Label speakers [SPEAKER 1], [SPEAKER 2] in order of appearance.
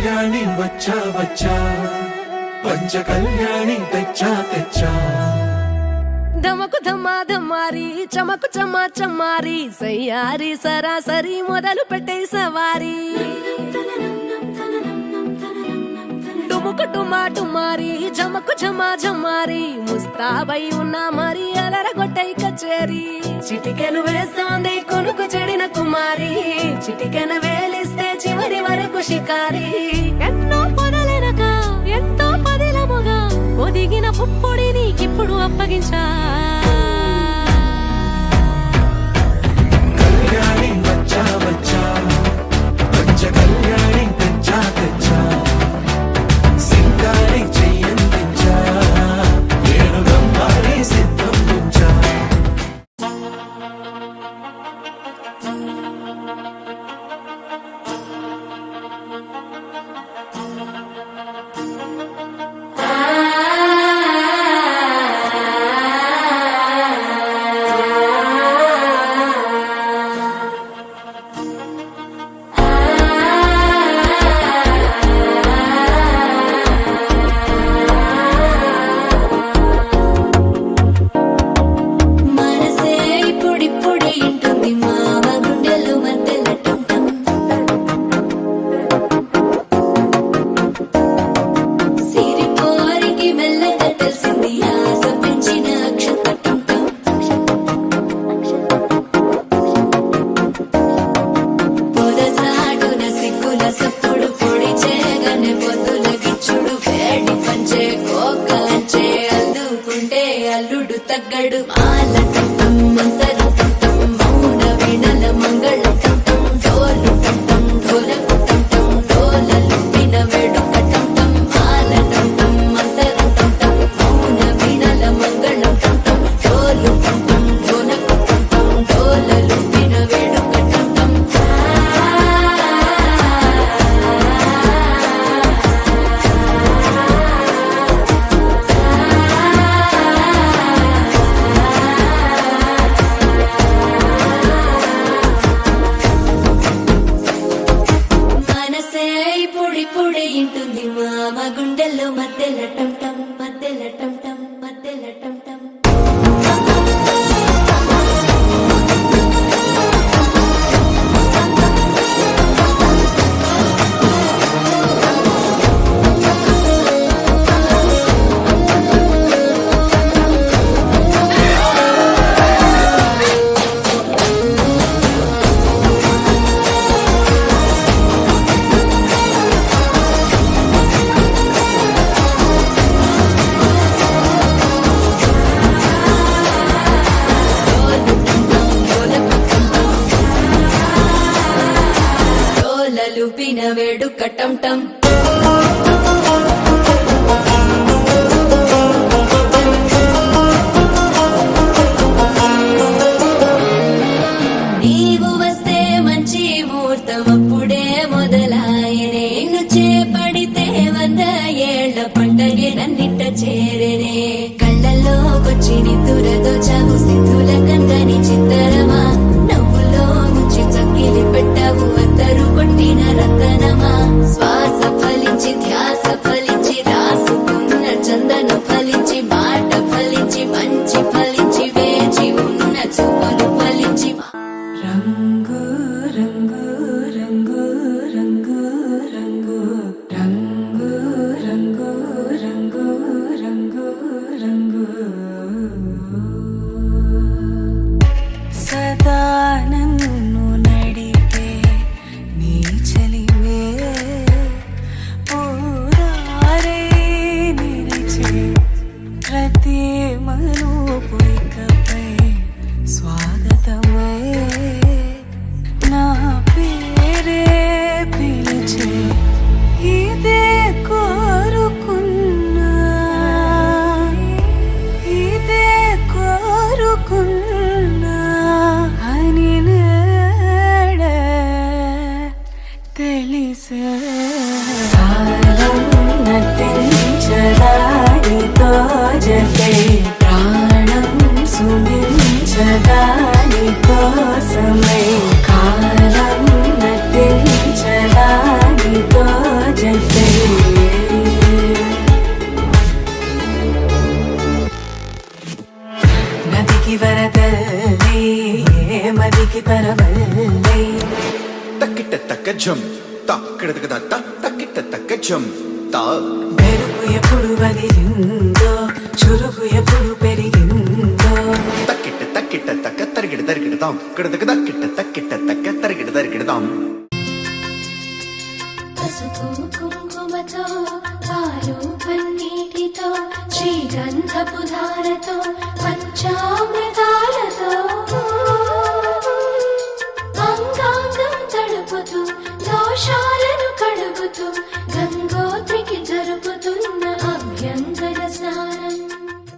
[SPEAKER 1] కళ్యాణి వచ్చా వచ్చా పంచ కళ్యాణి తెచ్చా తెచ్చా
[SPEAKER 2] ధమకు ధమ్మా ధమ్మారి చమకు చమ్మా చమ్మారి సయ్యారి సరాసరి మొదలు పెట్టే సవారీ డుముకు డుమా డుమారి జమకు జమా జమ్మారి ముస్తాబై ఉన్నా మరి అలరగొట్టై కచేరి చిటికెను వేస్తోంది కొనుకు చెడిన కుమారి చిటికెను వేలిస్తే చివరి వరకు షికారి ఎన్నో పొదలెనక ఎంతో పదిలముగా ఒదిగిన పుప్పొడి నీకిప్పుడు అప్పగించా
[SPEAKER 1] కళ్యాణి వచ్చా వచ్చా పంచ కళ్యాణి తెచ్చా తెచ్చా సింగారి చెయ్యందించా ఏడుగమ్మారి సిద్ధం ఉంచా
[SPEAKER 2] అల్లుడు తగ్గడు మాల టంటం మంతరు టంటం మౌన వీణల మంగళ టంటం డోలు టంటం ఢోలకు టంటం డోలలు విన వేడుక టంటం మాల టంటం మంతరు టంటం మౌన వీణల మంగళ టంటం డోలు టంటం ఢోలకు టంటం డోలలు విన వేడుక టంటం పొడి ఇంటుంది మామ గుండెల్లో మధ్యల టంటం మధ్యల టంటం మధ్యల టంటం లూపిన వేడుక టంటం నీవు వస్తే మంచి ముహూర్తం అప్పుడే మొదలాయనే నిన్ను చేపడితే 100 ఏళ్ల పంటగే నన్నిట్ట చేరేనే కళ్ళల్లోకొచ్చి నిద్దురతో చావు సిద్ధుల కందని చిత్తరమా నవ్వులో ముంచి చక్కిలి పెట్టావు అత్తరు కొట్టిన రతనమా శ్వాస ఫలించి ధ్యాస ఫలించి రాసుకున్న చందన ఫలించి మాట ఫలించి మంచి ఫలించి వేచి ఉన్న చూపులు ఫలించి రంగు రంగు రంగు రంగు రంగు రంగు రంగు రంగు రంగు రంగు సదా
[SPEAKER 3] మదికి పరవళ్ళే
[SPEAKER 4] తక్కిట తక్క జం తక్కిడతక దత్త తక్కిట తక్క జం తా
[SPEAKER 3] మెరుగు ఎప్పుడు వదిలిందో చురుగు ఎప్పుడు పెరిగిందో
[SPEAKER 4] తక్కిట తక్కిట తక్క తరిగిడ తరిగిడతాం కిడతక తక్కిట తక్కిట తక్క తరిగిడ తరిగిడతాం
[SPEAKER 2] పసుపు కుంకుమతో పాలు పన్నీటితో శ్రీగంధపు ధారతో పంచామృతాలతో